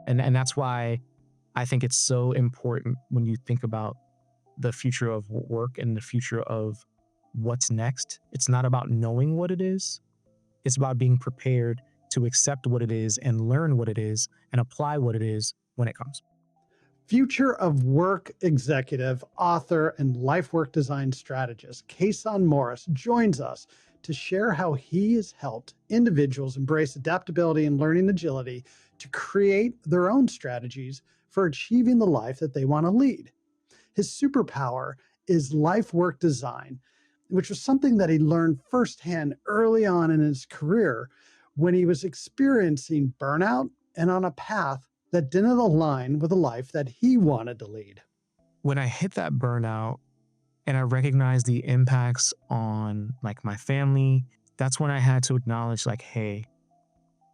And that's why I think it's so important when you think about the future of work and the future of what's next. It's not about knowing what it is. It's about being prepared to accept what it is and learn what it is and apply what it is when it comes. Future of work executive, author, and life work design strategist Kason Morris joins us to share how he has helped individuals embrace adaptability and learning agility to create their own strategies for achieving the life that they want to lead. His superpower is life work design, which was something that he learned firsthand early on in his career when he was experiencing burnout and on a path that didn't align with the life that he wanted to lead. When I hit that burnout and I recognized the impacts on like my family, that's when I had to acknowledge like, hey,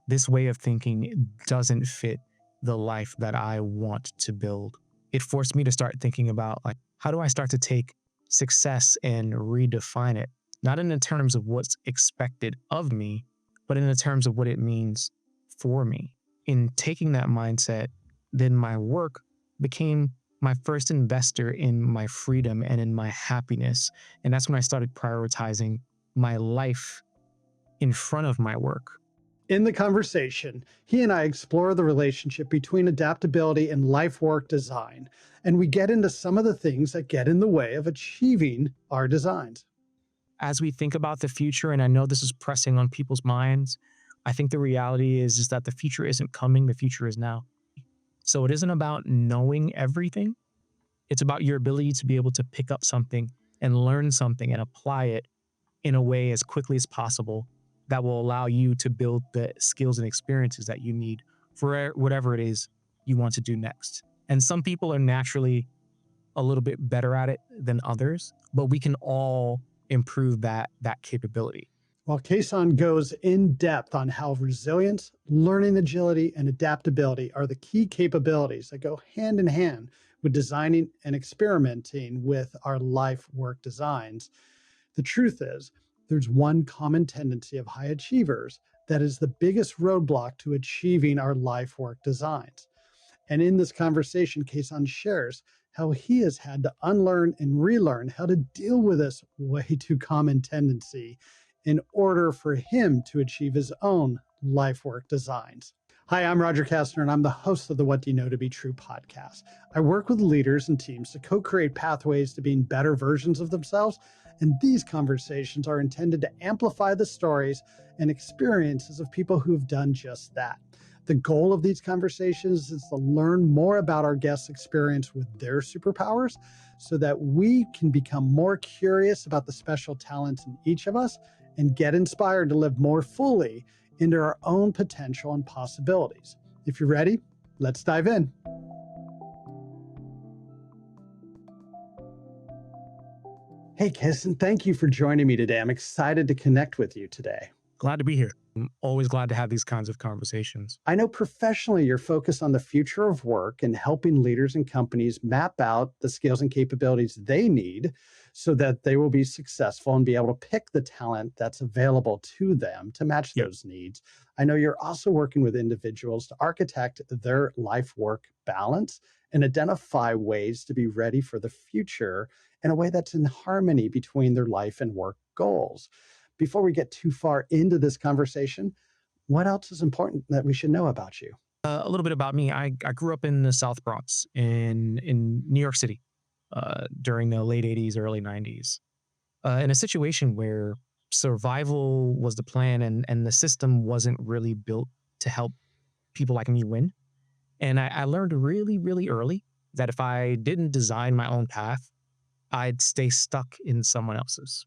this way of thinking doesn't fit the life that I want to build. It forced me to start thinking about like, how do I start to take success and redefine it? Not in the terms of what's expected of me, but in the terms of what it means for me. In taking that mindset, then my work became my first investor in my freedom and in my happiness. And that's when I started prioritizing my life in front of my work. In the conversation, he and I explore the relationship between adaptability and life work design, and we get into some of the things that get in the way of achieving our designs. As we think about the future, and I know this is pressing on people's minds, I think the reality is that the future isn't coming, the future is now. So it isn't about knowing everything. It's about your ability to be able to pick up something and learn something and apply it in a way as quickly as possible that will allow you to build the skills and experiences that you need for whatever it is you want to do next. And some people are naturally a little bit better at it than others, but we can all improve that capability. While Kason goes in depth on how resilience, learning agility, and adaptability are the key capabilities that go hand in hand with designing and experimenting with our life work designs, the truth is there's one common tendency of high achievers that is the biggest roadblock to achieving our life work designs. And in this conversation, Kason shares how he has had to unlearn and relearn how to deal with this way too common tendency in order for him to achieve his own life work designs. Hi, I'm Roger Kastner, and I'm the host of the What Do You Know to Be True podcast. I work with leaders and teams to co-create pathways to being better versions of themselves, and these conversations are intended to amplify the stories and experiences of people who've done just that. The goal of these conversations is to learn more about our guests' experience with their superpowers so that we can become more curious about the special talents in each of us and get inspired to live more fully into our own potential and possibilities. If you're ready, let's dive in. Hey, Kason, thank you for joining me today. I'm excited to connect with you today. Glad to be here. I'm always glad to have these kinds of conversations. I know professionally you're focused on the future of work and helping leaders and companies map out the skills and capabilities they need so that they will be successful and be able to pick the talent that's available to them to match those needs. I know you're also working with individuals to architect their life-work balance and identify ways to be ready for the future in a way that's in harmony between their life and work goals. Before we get too far into this conversation, what else is important that we should know about you? A little bit about me. I grew up in the South Bronx in New York City during the late 80s, early 90s, in a situation where survival was the plan and the system wasn't really built to help people like me win. And I learned really, really early that if I didn't design my own path, I'd stay stuck in someone else's.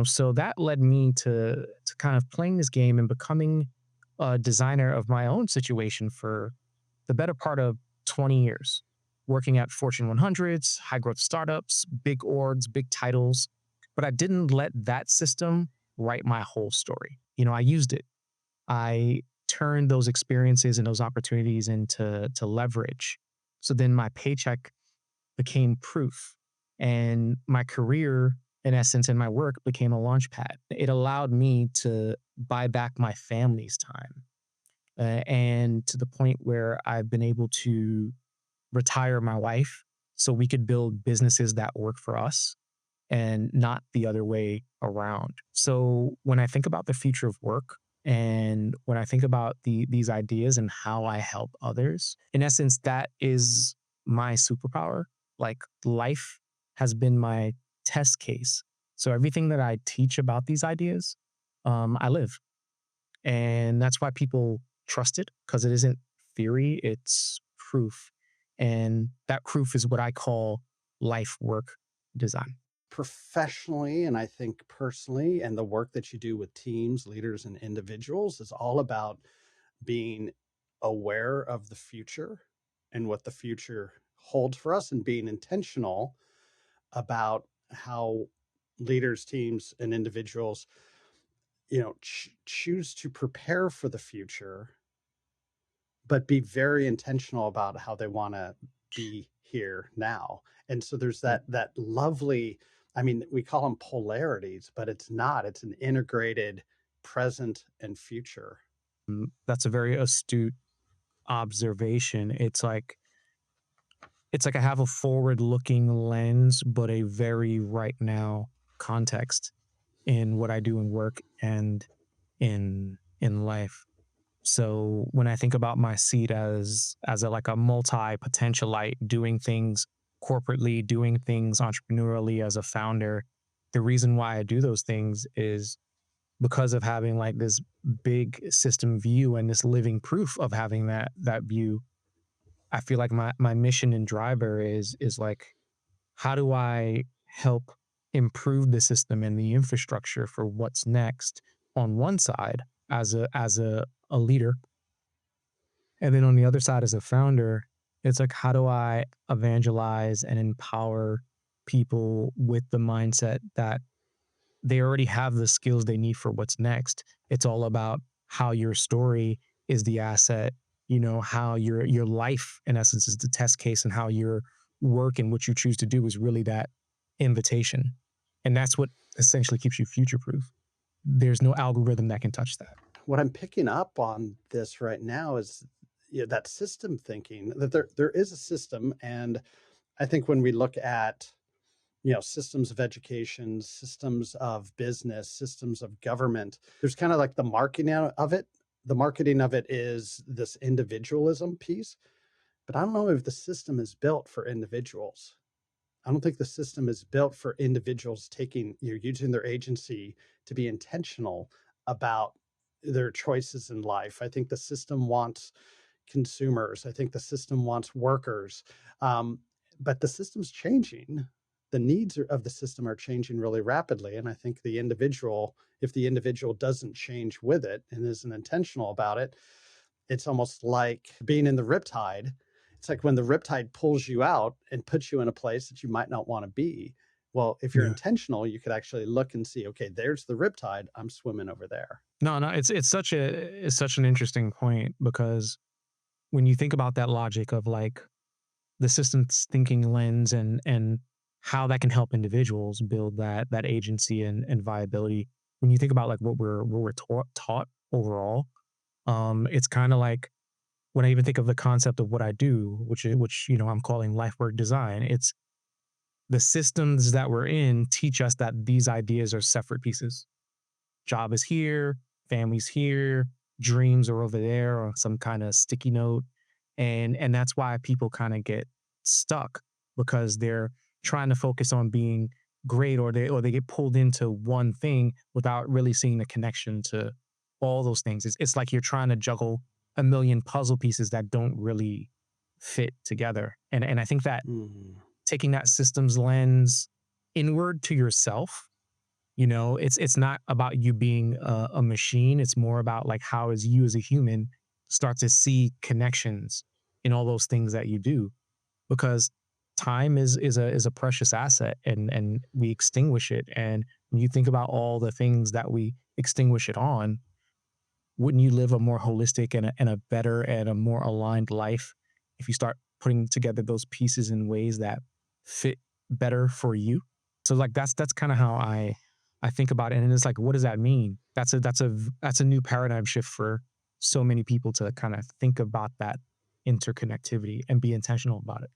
So that led me to kind of playing this game and becoming a designer of my own situation for the better part of 20 years, working at Fortune 100s, high growth startups, big orgs, big titles. But I didn't let that system write my whole story. I used it. I turned those experiences and those opportunities into leverage. So then my paycheck became proof, and my career, in essence, and my work became a launch pad. It allowed me to buy back my family's time. and to the point where I've been able to retire my wife so we could build businesses that work for us and not the other way around. So when I think about the future of work and when I think about these ideas and how I help others, in essence, that is my superpower. Like life has been my test case. So everything that I teach about these ideas, I live. And that's why people trust it because it isn't theory, it's proof. And that proof is what I call life work design. Professionally, and I think personally, and the work that you do with teams, leaders, and individuals is all about being aware of the future and what the future holds for us, and being intentional about how leaders, teams, and individuals, choose to prepare for the future, but be very intentional about how they want to be here now. And so there's that lovely, I mean, we call them polarities, but it's not. It's an integrated present and future. That's a very astute observation. It's like I have a forward looking lens, but a very right now context in what I do in work and in life. So when I think about my seat as a like a multi potentialite doing things corporately, doing things entrepreneurially as a founder, the reason why I do those things is because of having like this big system view and this living proof of having that view. I feel like my mission and driver is like, how do I help improve the system and the infrastructure for what's next on one side as a leader, and then on the other side as a founder, it's like, how do I evangelize and empower people with the mindset that they already have the skills they need for what's next. It's all about how your story is the asset, how your life in essence is the test case, and how your work and what you choose to do is really that invitation. And that's what essentially keeps you future proof. There's no algorithm that can touch that. What I'm picking up on this right now is, that system thinking, that there is a system. And I think when we look at, systems of education, systems of business, systems of government, there's kind of like the marketing of it. The marketing of it is this individualism piece, but I don't know if the system is built for individuals. I don't think the system is built for individuals using their agency to be intentional about their choices in life. I think the system wants consumers. I think the system wants workers. Um, but the system's changing. The needs of the system are changing really rapidly. And I think if the individual doesn't change with it and isn't intentional about it, it's almost like being in the riptide. It's like when the riptide pulls you out and puts you in a place that you might not want to be. Well, if you're Yeah. intentional, you could actually look and see, okay, there's the riptide. I'm swimming over there. No, no, it's such an interesting point because when you think about that logic of like the systems thinking lens and how that can help individuals build that agency and viability. When you think about like what we're taught overall, it's kind of like when I even think of the concept of what I do, which I'm calling life work design. It's the systems that we're in teach us that these ideas are separate pieces. Job is here, family's here, dreams are over there on some kind of sticky note, and that's why people kind of get stuck because they're trying to focus on being great, or they get pulled into one thing without really seeing the connection to all those things. It's like you're trying to juggle a million puzzle pieces that don't really fit together. And I think that Mm. taking that systems lens inward to yourself, it's not about you being a machine. It's more about like how as you as a human start to see connections in all those things that you do, because time is a precious asset, and we extinguish it. And when you think about all the things that we extinguish it on, wouldn't you live a more holistic and a better and a more aligned life if you start putting together those pieces in ways that fit better for you? So like that's kind of how I think about it. And it's like, what does that mean? That's a new paradigm shift for so many people to kind of think about that interconnectivity and be intentional about it.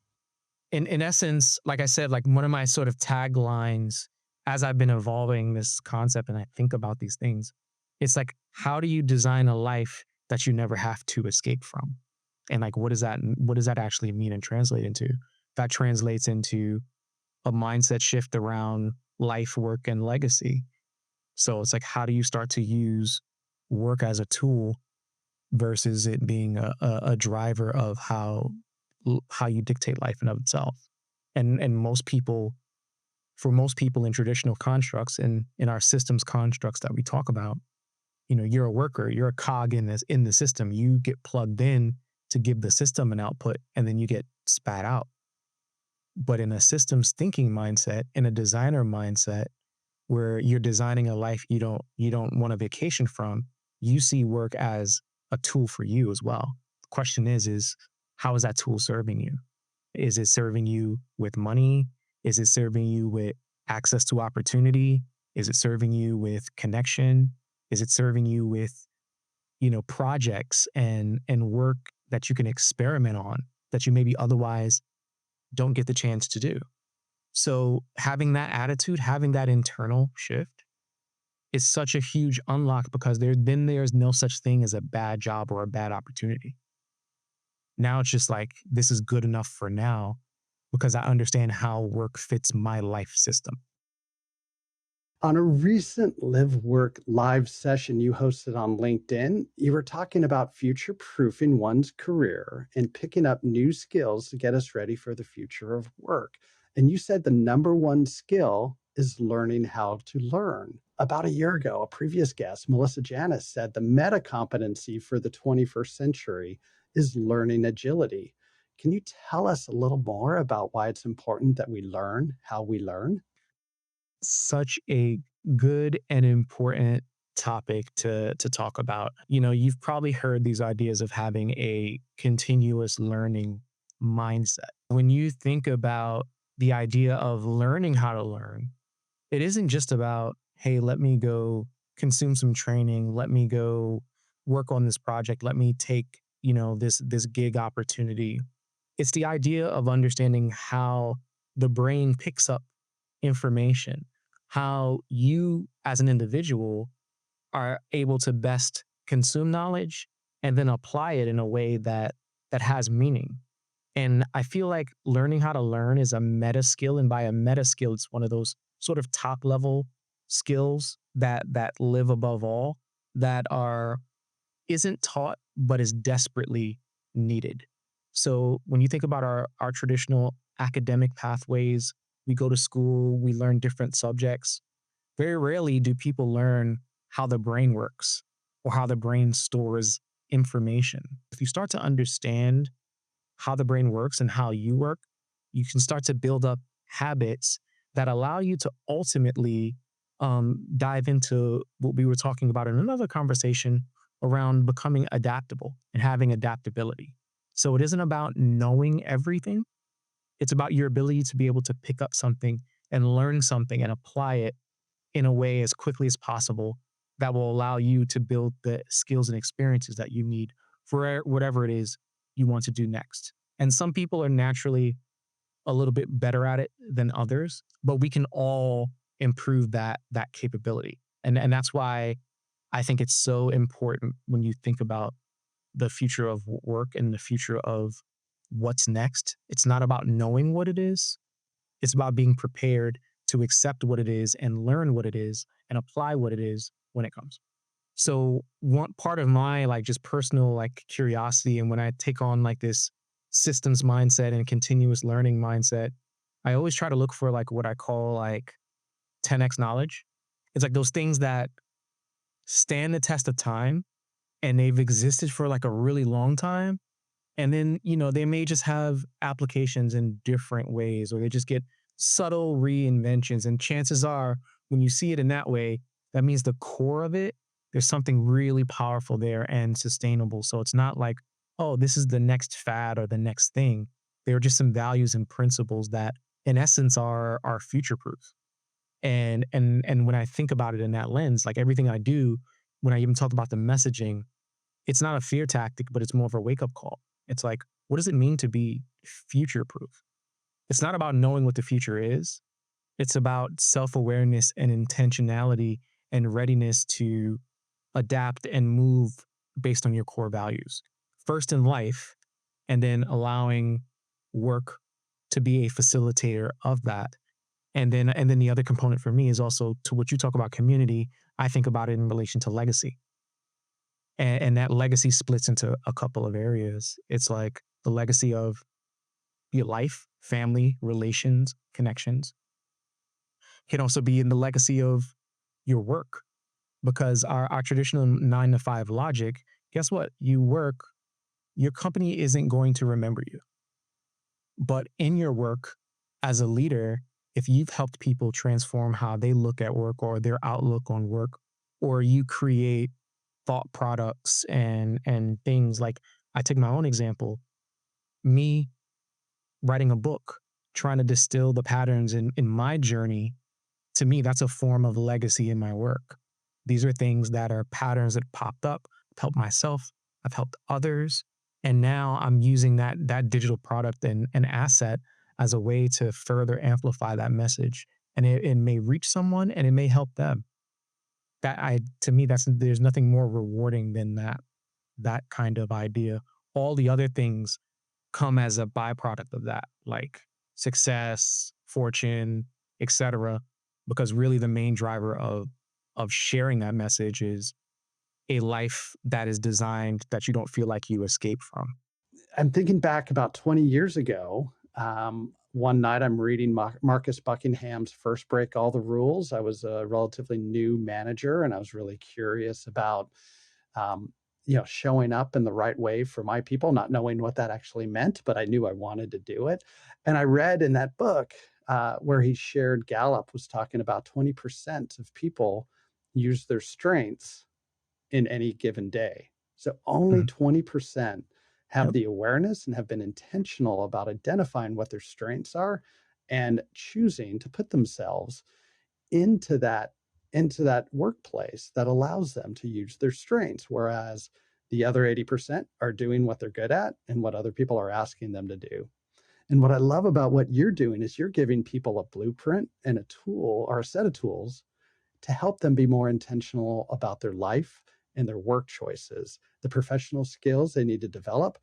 In essence, like I said, like one of my sort of taglines as I've been evolving this concept and I think about these things, it's like, how do you design a life that you never have to escape from? And like, what does that actually mean and translate into? That translates into a mindset shift around life, work, and legacy. So it's like, how do you start to use work as a tool versus it being a driver of how you dictate life in of itself? And most people, for most people in traditional constructs and in our systems constructs that we talk about, you're a worker, you're a cog in the system. You get plugged in to give the system an output, and then you get spat out. But in a systems thinking mindset, in a designer mindset, where you're designing a life you don't want a vacation from, you see work as a tool for you as well. The question is how is that tool serving you? Is it serving you with money? Is it serving you with access to opportunity? Is it serving you with connection? Is it serving you with, projects and work that you can experiment on that you maybe otherwise don't get the chance to do? So having that attitude, having that internal shift is such a huge unlock because there's no such thing as a bad job or a bad opportunity. Now it's just like, this is good enough for now because I understand how work fits my life system. On a recent Live Work live session you hosted on LinkedIn, you were talking about future proofing one's career and picking up new skills to get us ready for the future of work. And you said the number one skill is learning how to learn. About a year ago, a previous guest, Melissa Janis, said the meta competency for the 21st century is learning agility. Can you tell us a little more about why it's important that we learn how we learn? Such a good and important topic to talk about. You've probably heard these ideas of having a continuous learning mindset. When you think about the idea of learning how to learn, it isn't just about, hey, let me go consume some training, let me go work on this project, let me take, this gig opportunity. It's the idea of understanding how the brain picks up information, how you as an individual are able to best consume knowledge and then apply it in a way that has meaning. And I feel like learning how to learn is a meta skill. And by a meta skill, it's one of those sort of top level skills that live above all, that are isn't taught but is desperately needed. So when you think about our traditional academic pathways, we go to school, we learn different subjects. Very rarely do people learn how the brain works or how the brain stores information. If you start to understand how the brain works and how you work, you can start to build up habits that allow you to ultimately dive into what we were talking about in another conversation around becoming adaptable and having adaptability. So it isn't about knowing everything, it's about your ability to be able to pick up something and learn something and apply it in a way as quickly as possible that will allow you to build the skills and experiences that you need for whatever it is you want to do next. And some people are naturally a little bit better at it than others, but we can all improve that capability. And that's why I think it's so important when you think about the future of work and the future of what's next. It's not about knowing what it is. It's about being prepared to accept what it is and learn what it is and apply what it is when it comes. So one part of my like just personal like curiosity, and when I take on like this systems mindset and continuous learning mindset, I always try to look for like what I call like 10x knowledge. It's like those things that stand the test of time and they've existed for like a really long time. And then, they may just have applications in different ways, or they just get subtle reinventions. And chances are, when you see it in that way, that means the core of it, there's something really powerful there and sustainable. So it's not like, oh, this is the next fad or the next thing. There are just some values and principles that, in essence, are future proof. And when I think about it in that lens, like everything I do, when I even talk about the messaging, It's not a fear tactic, but it's more of a wake up call. It's like, what does it mean to be future proof? It's not about knowing what the future is. It's about self awareness and intentionality and readiness to adapt and move based on your core values. First in life, and then allowing work to be a facilitator of that. And then the other component for me is also to what you talk about community. I think about it in relation to legacy. And that legacy splits into a couple of areas. It's like the legacy of your life, family, relations, connections can also be in the legacy of your work because our traditional 9 to 5 logic, guess what? You work, your company isn't going to remember you. But in your work as a leader, if you've helped people transform how they look at work or their outlook on work, or you create thought products and things like I take my own example, me writing a book, trying to distill the patterns in my journey, to me, that's a form of legacy in my work. These are things that are patterns that popped up. I've helped myself, I've helped others. And now I'm using that digital product and asset as a way to further amplify that message. And it may reach someone and it may help them. That I to me, that's there's nothing more rewarding than that kind of idea. All the other things come as a byproduct of that, like success, fortune, etc. Because really the main driver of sharing that message is a life that is designed that you don't feel like you escape from. I'm thinking back about 20 years ago. One night I'm reading Marcus Buckingham's First Break All the Rules. I was a relatively new manager and I was really curious about, um, showing up in the right way for my people, not knowing what that actually meant, but I knew I wanted to do it. And I read in that book where he shared Gallup was talking about 20% of people use their strengths in any given day. So only Mhm. 20% have Yep. the awareness and have been intentional about identifying what their strengths are and choosing to put themselves into that workplace that allows them to use their strengths, whereas the other 80% are doing what they're good at and what other people are asking them to do. And what I love about what you're doing is you're giving people a blueprint and a tool or a set of tools to help them be more intentional about their life and their work choices, the professional skills they need to develop,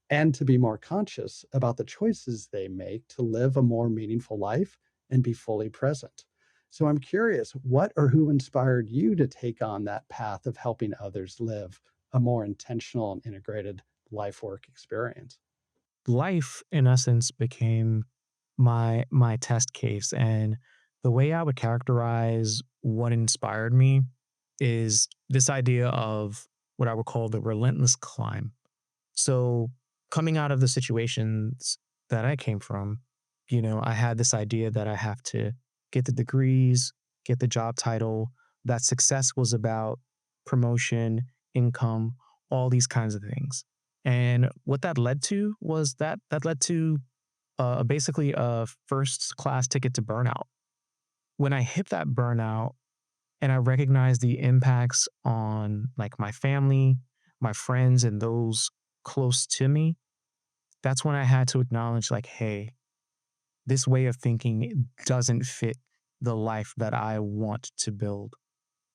and to be more conscious about the choices they make to live a more meaningful life and be fully present. So I'm curious, what or who inspired you to take on that path of helping others live a more intentional and integrated life work experience? Life, in essence, became my test case, and the way I would characterize what inspired me is this idea of what I would call the relentless climb. So, coming out of the situations that I came from, I had this idea that I have to get the degrees, get the job title, that success was about promotion, income, all these kinds of things. And what that led to was that led to basically a first class ticket to burnout. When I hit that burnout and I recognized the impacts on like my family, my friends, and those close to me, that's when I had to acknowledge, like, hey, this way of thinking doesn't fit the life that I want to build.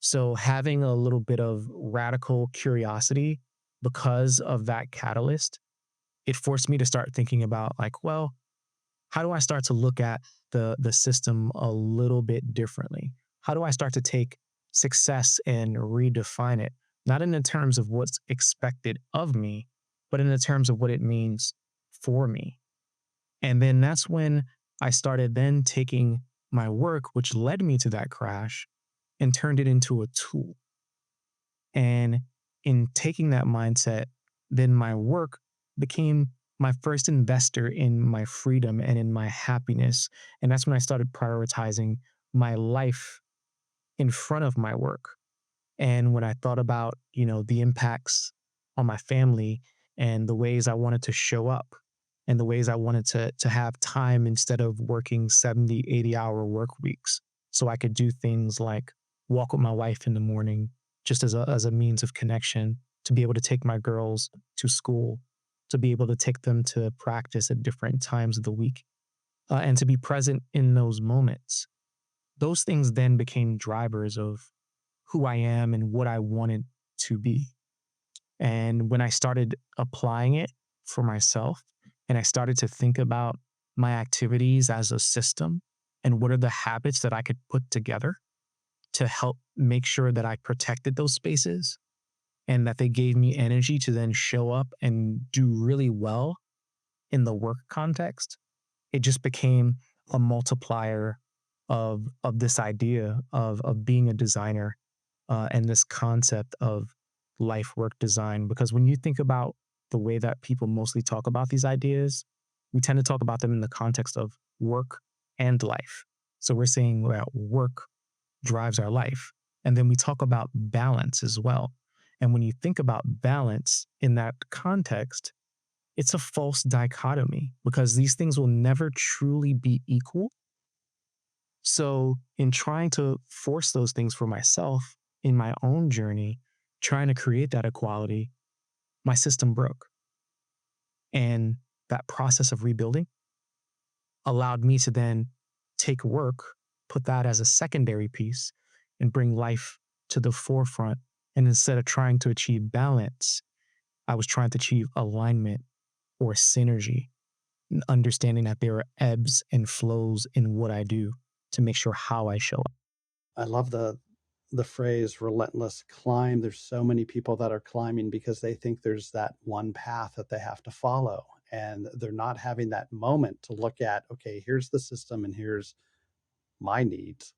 So, having a little bit of radical curiosity because of that catalyst, it forced me to start thinking about, like, well, how do I start to look at the system a little bit differently? How do I start to take success and redefine it, not in the terms of what's expected of me, but in the terms of what it means for me? And then that's when I started then taking my work, which led me to that crash, and turned it into a tool. And in taking that mindset, then my work became my first investor in my freedom and in my happiness. And that's when I started prioritizing my life in front of my work. And when I thought about, the impacts on my family and the ways I wanted to show up and the ways I wanted to have time instead of working 70, 80-hour work weeks. So I could do things like walk with my wife in the morning just as a means of connection, to be able to take my girls to school, to be able to take them to practice at different times of the week, and to be present in those moments. Those things then became drivers of who I am and what I wanted to be. And when I started applying it for myself and I started to think about my activities as a system and what are the habits that I could put together to help make sure that I protected those spaces and that they gave me energy to then show up and do really well in the work context, it just became a multiplier of this idea of being a designer, and this concept of life work design. Because when you think about the way that people mostly talk about these ideas, we tend to talk about them in the context of work and life. So we're saying that work drives our life. And then we talk about balance as well. And when you think about balance in that context, it's a false dichotomy because these things will never truly be equal. So, in trying to force those things for myself in my own journey, trying to create that equality, my system broke. And that process of rebuilding allowed me to then take work, put that as a secondary piece, and bring life to the forefront. And instead of trying to achieve balance, I was trying to achieve alignment or synergy, understanding that there are ebbs and flows in what I do to make sure how I show up. I love the phrase relentless climb. There's so many people that are climbing because they think there's that one path that they have to follow. And they're not having that moment to look at, okay, here's the system and here's my needs.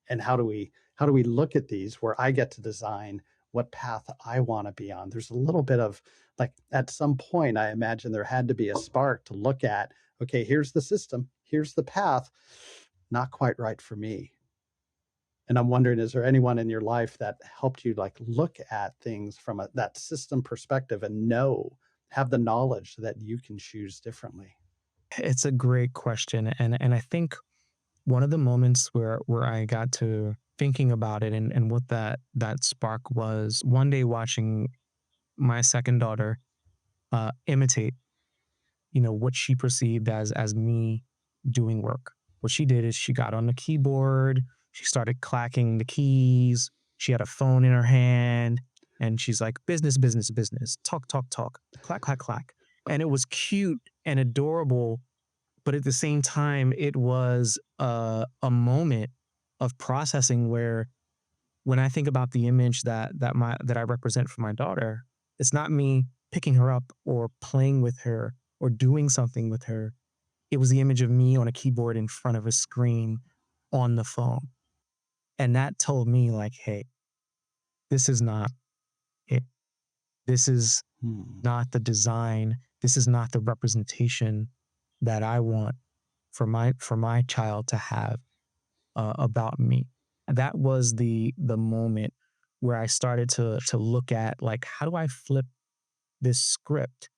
And how do we look at these where I get to design what path I want to be on? There's a little bit of like at some point, I imagine there had to be a spark to look at, okay, here's the system, here's the path, not quite right for me. And I'm wondering, is there anyone in your life that helped you like look at things from that system perspective and have the knowledge that you can choose differently? It's a great question. And I think one of the moments where I got to thinking about it and what that spark was one day watching my second daughter imitate, what she perceived as me doing work. What she did is she got on the keyboard, she started clacking the keys, she had a phone in her hand, and she's like, business, business, business, talk, talk, talk, clack, clack, clack. And it was cute and adorable, but at the same time, it was a moment of processing where when I think about the image that I represent for my daughter, it's not me picking her up or playing with her or doing something with her. It was the image of me on a keyboard in front of a screen on the phone. And that told me like, hey, this is not it. This is Hmm. not the design. This is not the representation that I want for my child to have about me. That was the moment where I started to look at like, how do I flip this script?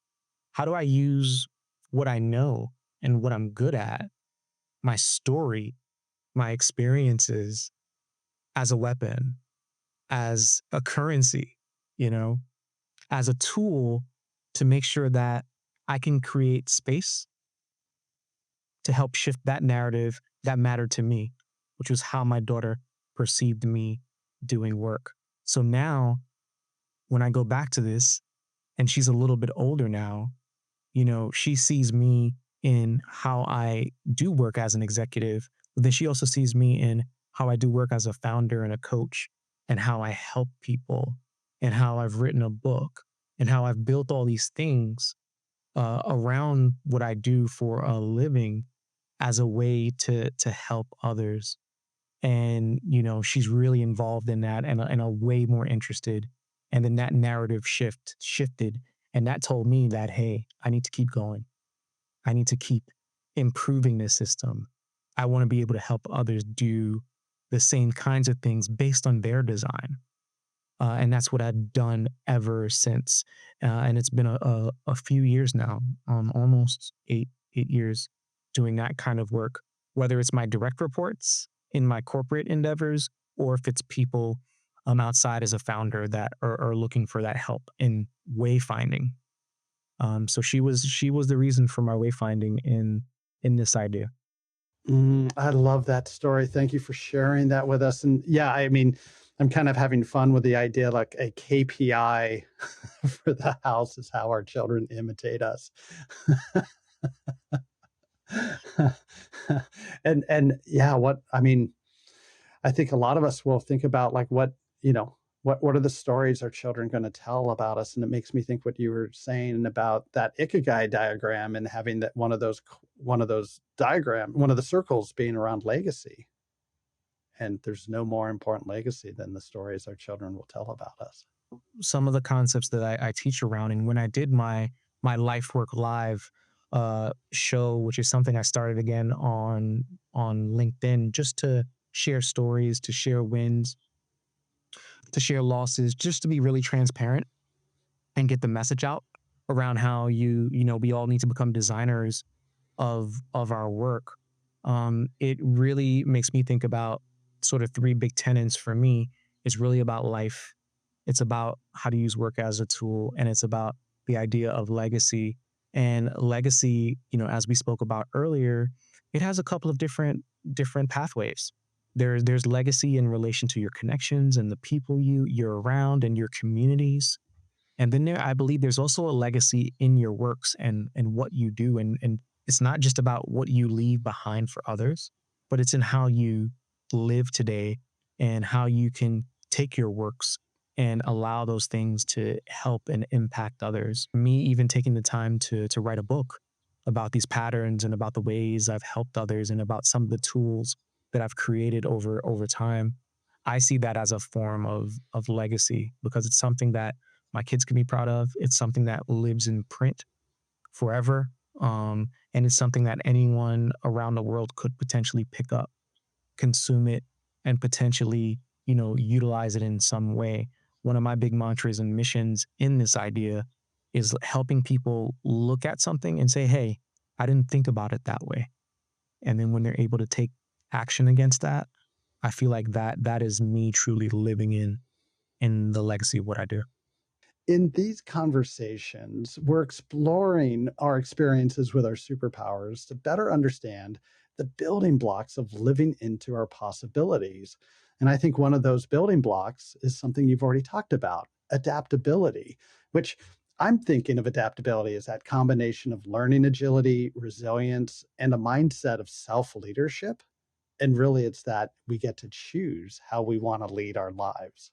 How do I use what I know and what I'm good at, my story, my experiences as a weapon, as a currency, you know, as a tool to make sure that I can create space to help shift that narrative that mattered to me, which was how my daughter perceived me doing work. So now, when I go back to this, and she's a little bit older now, she sees me in how I do work as an executive, but then she also sees me in how I do work as a founder and a coach, and how I help people, and how I've written a book, and how I've built all these things around what I do for a living as a way to help others. And she's really involved in that and a way more interested. And then that narrative shifted, and that told me that, hey, I need to keep going. I need to keep improving this system. I want to be able to help others do the same kinds of things based on their design. And that's what I've done ever since. And it's been a few years now, almost eight years doing that kind of work, whether it's my direct reports in my corporate endeavors or if it's people outside as a founder that are looking for that help in wayfinding. So she was the reason for my wayfinding in this idea. I love that story. Thank you for sharing that with us. And yeah, I mean, I'm kind of having fun with the idea like a KPI for the house is how our children imitate us. And yeah, what I mean, I think a lot of us will think about like what are the stories our children going to tell about us? And it makes me think what you were saying about that ikigai diagram and having that one of the circles being around legacy. And there's no more important legacy than the stories our children will tell about us. Some of the concepts that I teach around, and when I did my life work live show, which is something I started again on LinkedIn, just to share stories, to share wins, to share losses, just to be really transparent and get the message out around how we all need to become designers of our work. It really makes me think about sort of three big tenets for me. It's really about life. It's about how to use work as a tool, and it's about the idea of legacy. And legacy, as we spoke about earlier, it has a couple of different pathways. There's legacy in relation to your connections and the people you're around and your communities. And then I believe there's also a legacy in your works and what you do. And it's not just about what you leave behind for others, but it's in how you live today and how you can take your works and allow those things to help and impact others. Me even taking the time to write a book about these patterns and about the ways I've helped others and about some of the tools that I've created over time. I see that as a form of legacy because it's something that my kids can be proud of. It's something that lives in print forever. And it's something that anyone around the world could potentially pick up, consume it, and potentially, utilize it in some way. One of my big mantras and missions in this idea is helping people look at something and say, hey, I didn't think about it that way. And then when they're able to take action against that, I feel like that is me truly living in the legacy of what I do. In these conversations, we're exploring our experiences with our superpowers to better understand the building blocks of living into our possibilities. And I think one of those building blocks is something you've already talked about, adaptability, which I'm thinking of adaptability as that combination of learning agility, resilience, and a mindset of self leadership. And really, it's that we get to choose how we want to lead our lives.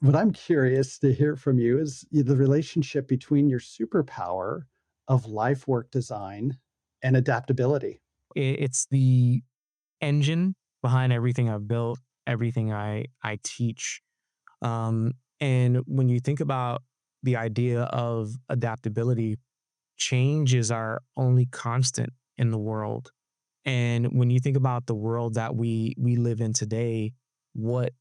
What I'm curious to hear from you is the relationship between your superpower of life work design and adaptability. It's the engine behind everything I've built, everything I teach. Um, and when you think about the idea of adaptability, change is our only constant in the world. And when you think about the world that we live in today, what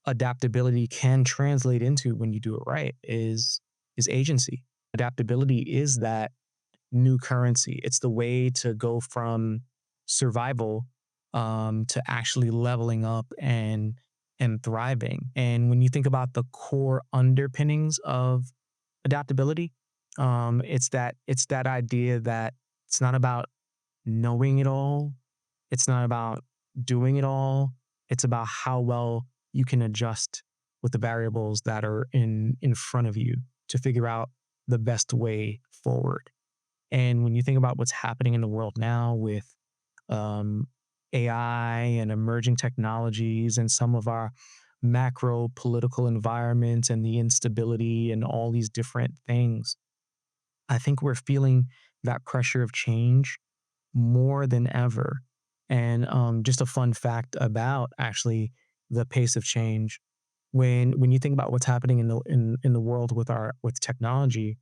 adaptability can translate into when you do it right is agency. Adaptability is that new currency. It's the way to go from survival to actually leveling up and thriving. And when you think about the core underpinnings of adaptability, it's that idea that it's not about knowing it all. It's not about doing it all. It's about how well you can adjust with the variables that are in front of you to figure out the best way forward. And when you think about what's happening in the world now with um, AI and emerging technologies and some of our macro political environments and the instability and all these different things, I think we're feeling that pressure of change more than ever. And just a fun fact about actually the pace of change. When you think about what's happening in the world with technology,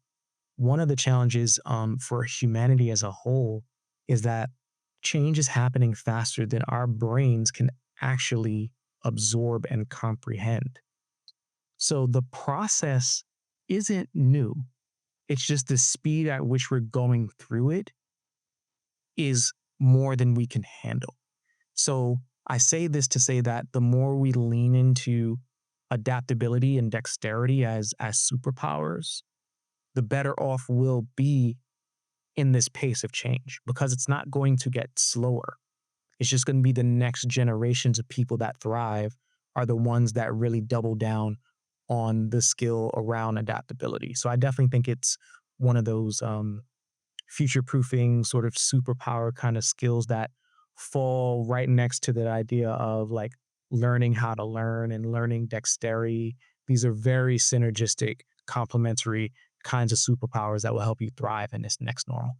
one of the challenges for humanity as a whole is that change is happening faster than our brains can actually absorb and comprehend. So the process isn't new. It's just the speed at which we're going through it is more than we can handle. So I say this to say that the more we lean into adaptability and dexterity as superpowers, the better off we'll be in this pace of change, because it's not going to get slower. It's just going to be the next generations of people that thrive are the ones that really double down on the skill around adaptability. So I definitely think it's one of those future proofing sort of superpower kind of skills that fall right next to the idea of like learning how to learn and learning dexterity. These are very synergistic, complementary kinds of superpowers that will help you thrive in this next normal.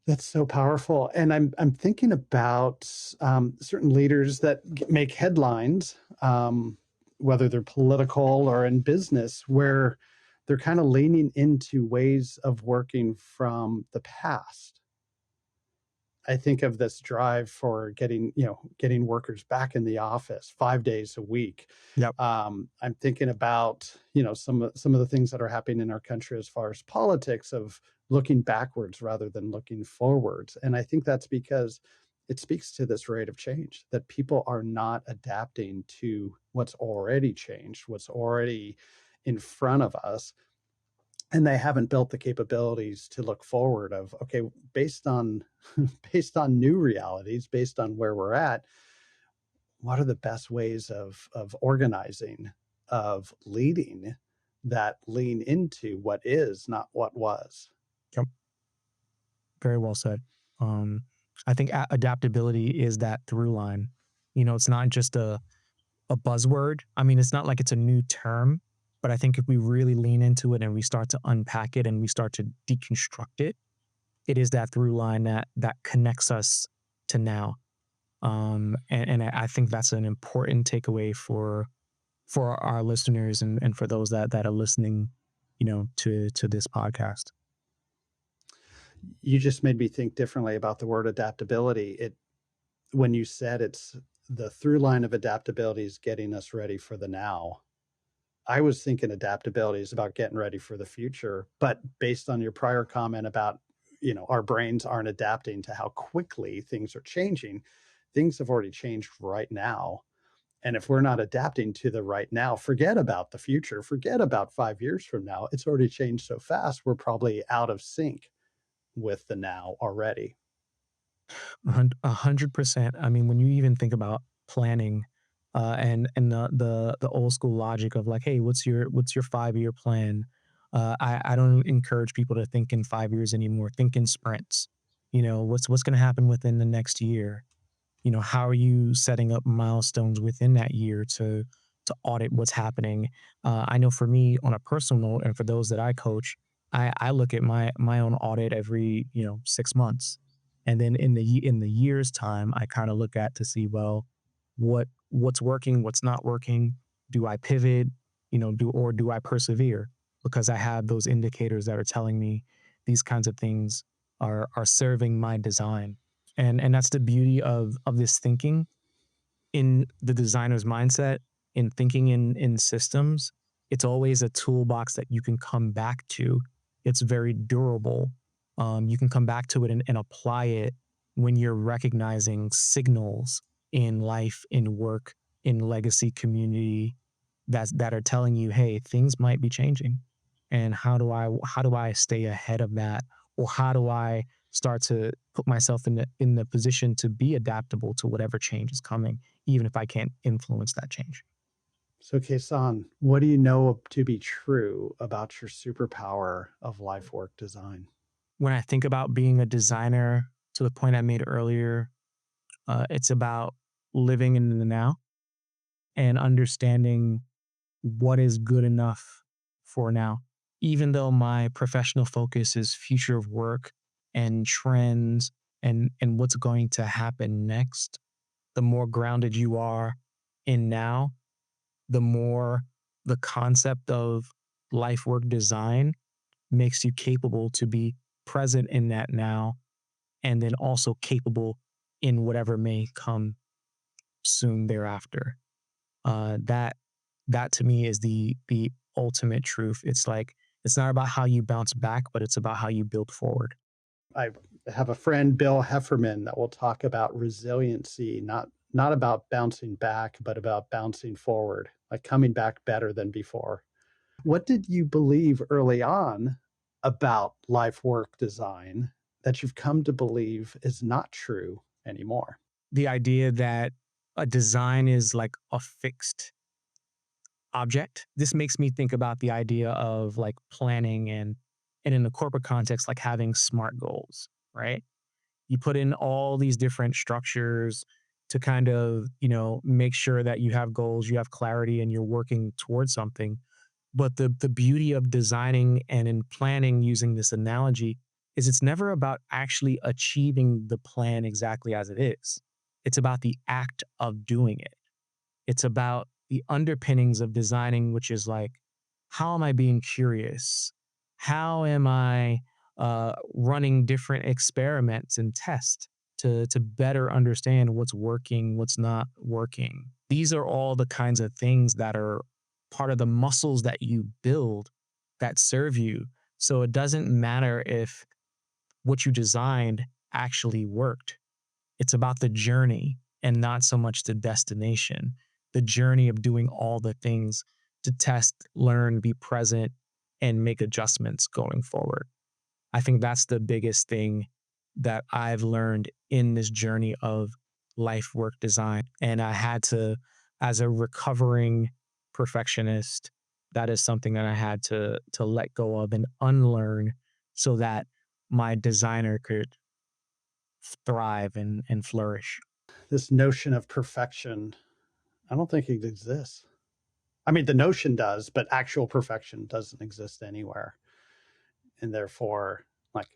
That's so powerful, and I'm thinking about certain leaders that make headlines, whether they're political or in business, where they're kind of leaning into ways of working from the past. I think of this drive for getting workers back in the office 5 days a week. Yep. I'm thinking about some of the things that are happening in our country as far as politics of looking backwards rather than looking forwards, and I think that's because it speaks to this rate of change that people are not adapting to what's already changed, what's already in front of us, and they haven't built the capabilities to look forward of, okay, based on based on new realities, based on where we're at, what are the best ways of organizing, of leading that lean into what is, not what was. Yep. Very well said. Um, I think adaptability is that through line. It's not just a buzzword. I mean, it's not like it's a new term, but I think if we really lean into it and we start to unpack it and we start to deconstruct it, it is that through line that connects us to now. And I think that's an important takeaway for our listeners and for those that are listening, to this podcast. You just made me think differently about the word adaptability. It When you said it's the through line of adaptability is getting us ready for the now, I was thinking adaptability is about getting ready for the future. But based on your prior comment about, our brains aren't adapting to how quickly things are changing, things have already changed right now. And if we're not adapting to the right now, forget about the future, forget about 5 years from now. It's already changed so fast, we're probably out of sync with the now already. 100%. I mean, when you even think about planning, and the old school logic of like, hey, what's your 5 year plan? I don't encourage people to think in 5 years anymore. Think in sprints. What's going to happen within the next year? How are you setting up milestones within that year to audit what's happening? I know for me, on a personal note, and for those that I coach, I look at my own audit every 6 months, and then in the year's time, I kind of look at to see, well, what's working, what's not working. Do I pivot? Do I persevere? Because I have those indicators that are telling me these kinds of things are serving my design. And that's the beauty of this thinking in the designer's mindset, in thinking in systems. It's always a toolbox that you can come back to. It's very durable. You can come back to it and apply it when you're recognizing signals in life, in work, in legacy community that are telling you, hey, things might be changing. And how do I stay ahead of that? Or how do I start to put myself in the position to be adaptable to whatever change is coming, even if I can't influence that change? So, Kason, what do you know to be true about your superpower of life work design? When I think about being a designer, to the point I made earlier, it's about living in the now and understanding what is good enough for now. Even though my professional focus is future of work and trends and what's going to happen next, the more grounded you are in now, the more the concept of life work design makes you capable to be present in that now, and then also capable in whatever may come soon thereafter. That to me is the ultimate truth. It's like it's not about how you bounce back, but it's about how you build forward. I have a friend, Bill Hefferman, that will talk about resiliency, not not about bouncing back, but about bouncing forward, like coming back better than before. What did you believe early on about life work design that you've come to believe is not true anymore? The idea that a design is like a fixed object. This makes me think about the idea of like planning and in the corporate context, like having SMART goals, right? You put in all these different structures to kind of, make sure that you have goals, you have clarity, and you're working towards something. But the beauty of designing and in planning using this analogy is it's never about actually achieving the plan exactly as it is. It's about the act of doing it. It's about the underpinnings of designing, which is like, how am I being curious? How am I running different experiments and tests to better understand what's working, what's not working? These are all the kinds of things that are part of the muscles that you build that serve you. So it doesn't matter if what you designed actually worked. It's about the journey and not so much the destination. The journey of doing all the things to test, learn, be present, and make adjustments going forward. I think that's the biggest thing that I've learned in this journey of life work design. And I had to, as a recovering perfectionist, that is something that I had to let go of and unlearn so that my designer could thrive and flourish. This notion of perfection, I don't think it exists. I mean, the notion does, but actual perfection doesn't exist anywhere. And therefore, like,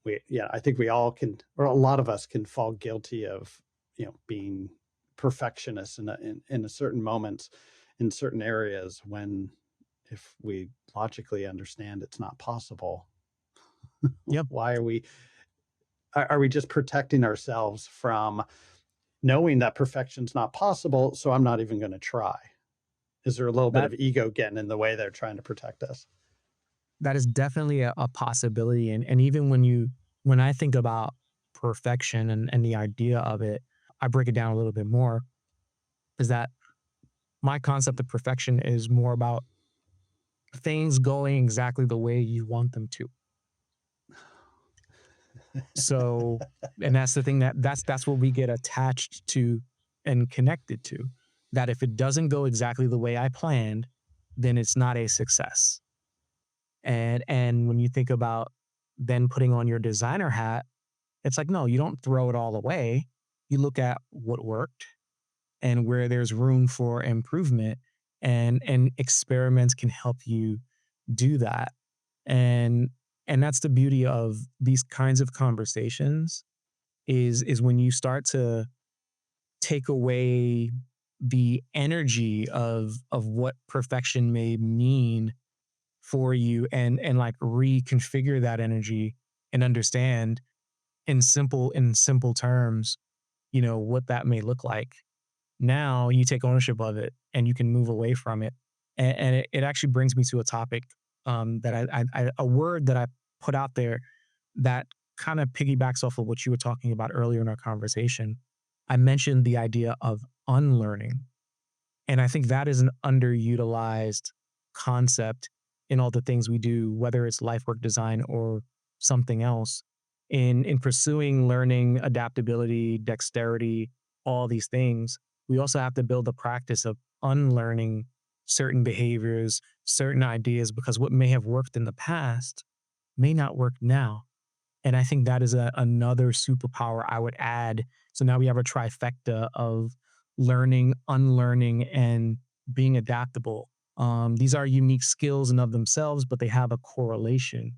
I think we all can, or a lot of us can fall guilty of, being perfectionists in a certain moments, in certain areas when, if we logically understand it's not possible, Yep. why are we just protecting ourselves from knowing that perfection's not possible? So I'm not even going to try. Is there a little bit That of ego getting in the way they're trying to protect us? that is definitely a possibility. And even when I think about perfection and the idea of it, I break it down a little bit more, is that my concept of perfection is more about things going exactly the way you want them to. So, and that's the thing that's what we get attached to and connected to. That if it doesn't go exactly the way I planned, then it's not a success. And when you think about then putting on your designer hat, it's like, no, you don't throw it all away. You look at what worked and where there's room for improvement, and experiments can help you do that. And and that's the beauty of these kinds of conversations is when you start to take away the energy of what perfection may mean for you, and like reconfigure that energy and understand in simple terms, what that may look like. Now you take ownership of it and you can move away from it. And it actually brings me to a topic, that a word that I put out there that kind of piggybacks off of what you were talking about earlier in our conversation. I mentioned the idea of unlearning. And I think that is an underutilized concept in all the things we do, whether it's life work design or something else. In pursuing learning, adaptability, dexterity, all these things, we also have to build the practice of unlearning certain behaviors, certain ideas, because what may have worked in the past may not work now. And I think that is another superpower I would add. So now we have a trifecta of learning, unlearning, and being adaptable. These are unique skills in of themselves, but they have a correlation.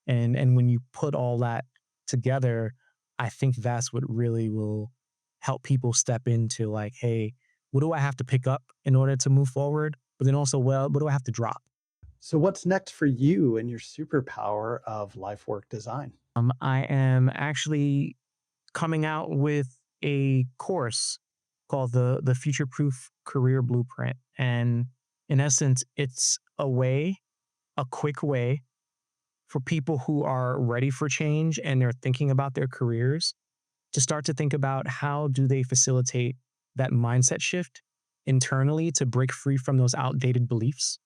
And when you put all that together, I think that's what really will help people step into like, hey, what do I have to pick up in order to move forward? But then also, well, what do I have to drop? So, what's next for you and your superpower of life work design? I am actually coming out with a course called the Future Proof Career Blueprint. And in essence, it's a quick way for people who are ready for change and they're thinking about their careers to start to think about how do they facilitate that mindset shift internally to break free from those outdated beliefs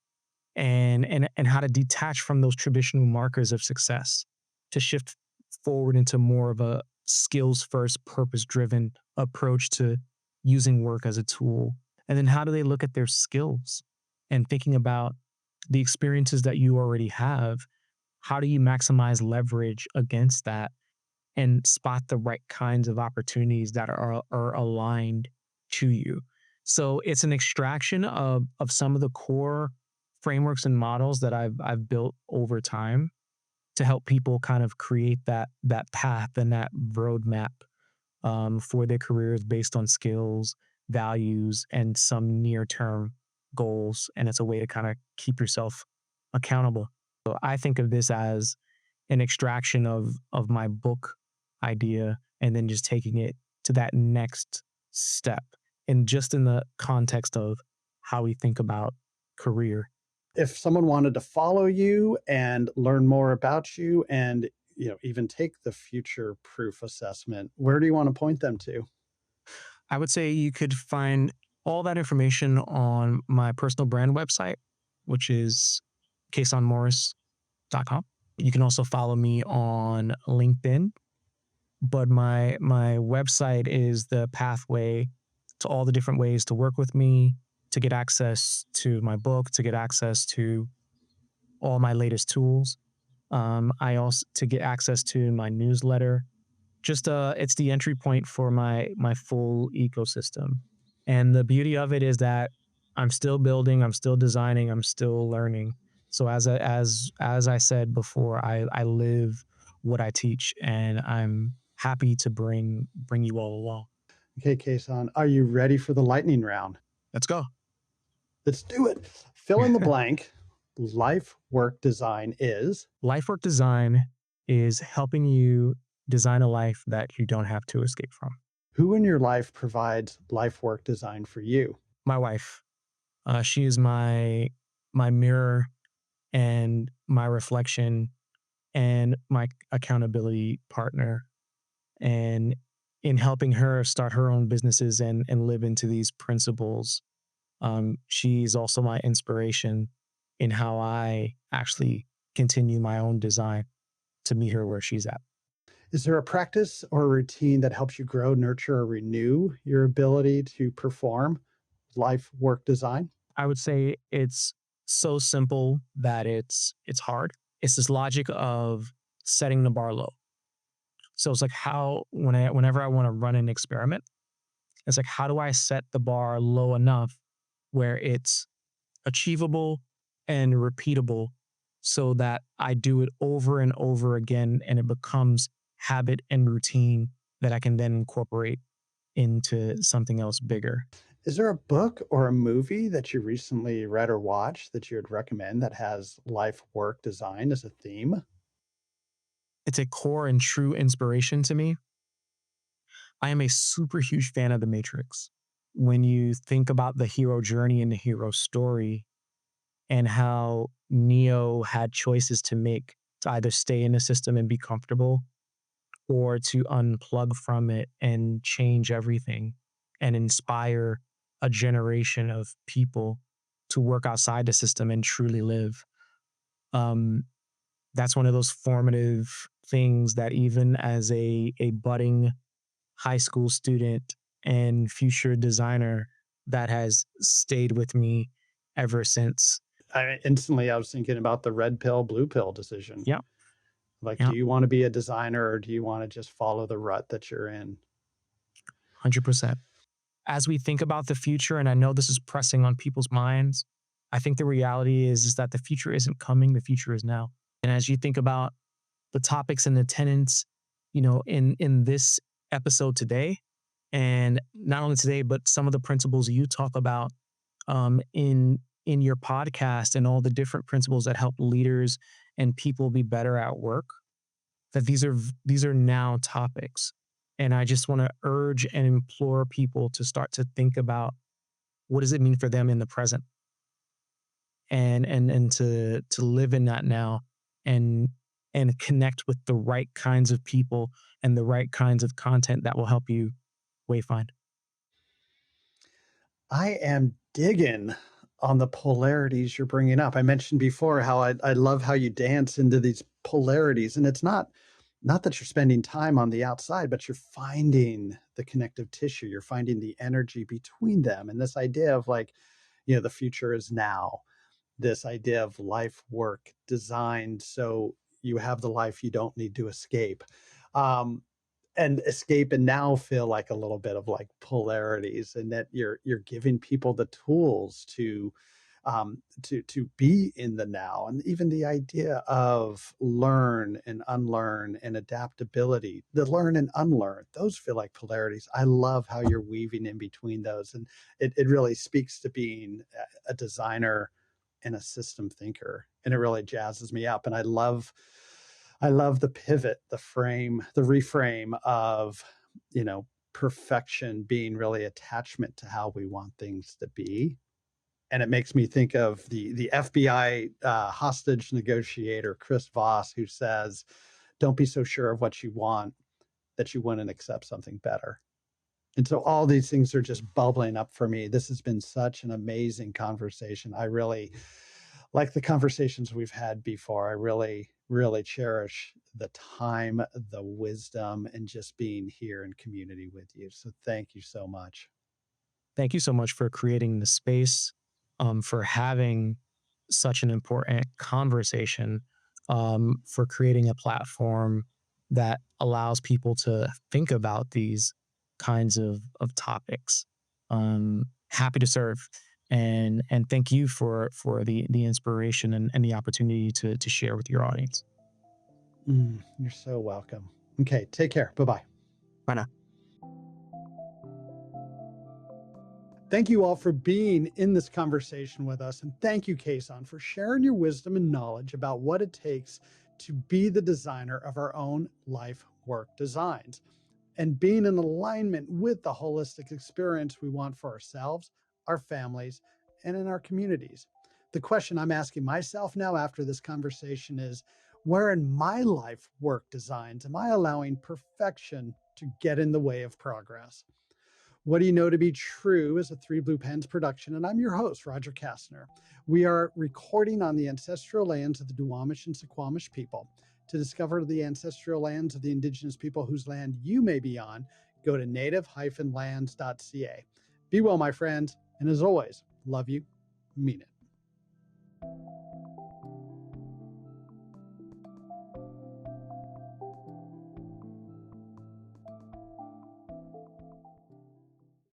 and how to detach from those traditional markers of success to shift forward into more of a skills first, purpose driven approach to using work as a tool. And then how do they look at their skills and thinking about the experiences that you already have? How do you maximize leverage against that and spot the right kinds of opportunities that are aligned to you? So it's an extraction of some of the core frameworks and models that I've built over time to help people kind of create that path and that roadmap for their careers based on skills, values, and some near term goals. And it's a way to kind of keep yourself accountable. So I think of this as an extraction of my book idea and then just taking it to that next step and just in the context of how we think about career. If someone wanted to follow you and learn more about you and even take the future proof assessment, where do you want to point them to? I would say you could find all that information on my personal brand website, which is kasonmorris.com. You can also follow me on LinkedIn, but my website is the pathway to all the different ways to work with me, to get access to my book, to get access to all my latest tools. I also to get access to my newsletter. Just it's the entry point for my full ecosystem. And the beauty of it is that I'm still building, I'm still designing, I'm still learning. So as I said before, I live what I teach, and I'm happy to bring you all along. Okay, Kason, are you ready for the lightning round? Let's go. Let's do it. Fill in the blank. Life work design is. Life work design is helping you design a life that you don't have to escape from. Who in your life provides life work design for you? My wife. She is my mirror and my reflection and my accountability partner. And in helping her start her own businesses and live into these principles, she's also my inspiration in how I actually continue my own design to meet her where she's at. Is there a practice or a routine that helps you grow, nurture, or renew your ability to perform life work design? I would say it's so simple that it's hard. It's this logic of setting the bar low. So it's like whenever I want to run an experiment, it's like how do I set the bar low enough where it's achievable and repeatable so that I do it over and over again and it becomes habit and routine that I can then incorporate into something else bigger. Is there a book or a movie that you recently read or watched that you would recommend that has life work design as a theme? It's a core and true inspiration to me. I am a super huge fan of The Matrix. When you think about the hero journey and the hero story and how Neo had choices to make to either stay in the system and be comfortable or to unplug from it and change everything and inspire a generation of people to work outside the system and truly live. Um, that's one of those formative things that even as a budding high school student and future designer that has stayed with me ever since. Instantly, I was thinking about the red pill, blue pill decision. Yeah, Like, yeah, do you want to be a designer or do you want to just follow the rut that you're in? 100%. As we think about the future, and I know this is pressing on people's minds, I think the reality is that the future isn't coming, the future is now. And as you think about the topics and the tenets, in this episode today, and not only today, but some of the principles you talk about in your podcast and all the different principles that help leaders and people be better at work, that these are now topics. And I just want to urge and implore people to start to think about what does it mean for them in the present and to live in that now and and connect with the right kinds of people and the right kinds of content that will help you wayfind. I am digging on the polarities you're bringing up. I mentioned before how I love how you dance into these polarities, and it's not that you're spending time on the outside, but you're finding the connective tissue. You're finding the energy between them, and this idea of like, the future is now. This idea of life work designed so you have the life you don't need to escape. Um, and escape and now feel like a little bit of like polarities, and that you're giving people the tools to be in the now. And even the idea of learn and unlearn and adaptability, the learn and unlearn, those feel like polarities. I love how you're weaving in between those, and it really speaks to being a designer and a system thinker, and it really jazzes me up. And I love the pivot, the frame, the reframe of, perfection being really attachment to how we want things to be. And it makes me think of the FBI hostage negotiator, Chris Voss, who says, don't be so sure of what you want that you wouldn't accept something better. And so all these things are just bubbling up for me. This has been such an amazing conversation. I really like the conversations we've had before. I really, really cherish the time, the wisdom, and just being here in community with you. So thank you so much. Thank you so much for creating the space, for having such an important conversation, for creating a platform that allows people to think about these kinds of topics. Happy to serve, and thank you for the inspiration and the opportunity to share with your audience. You're so welcome. Okay, take care. Bye bye. Bye now. Thank you all for being in this conversation with us. And thank you, Kason, for sharing your wisdom and knowledge about what it takes to be the designer of our own life work designs and being in alignment with the holistic experience we want for ourselves, our families, and in our communities. The question I'm asking myself now after this conversation is, where in my life work designs am I allowing perfection to get in the way of progress? What Do You Know to Be True is a Three Blue Pens production, and I'm your host, Roger Kastner. We are recording on the ancestral lands of the Duwamish and Suquamish people. To discover the ancestral lands of the indigenous people whose land you may be on, go to native-lands.ca. Be well, my friends, and as always, love you, mean it.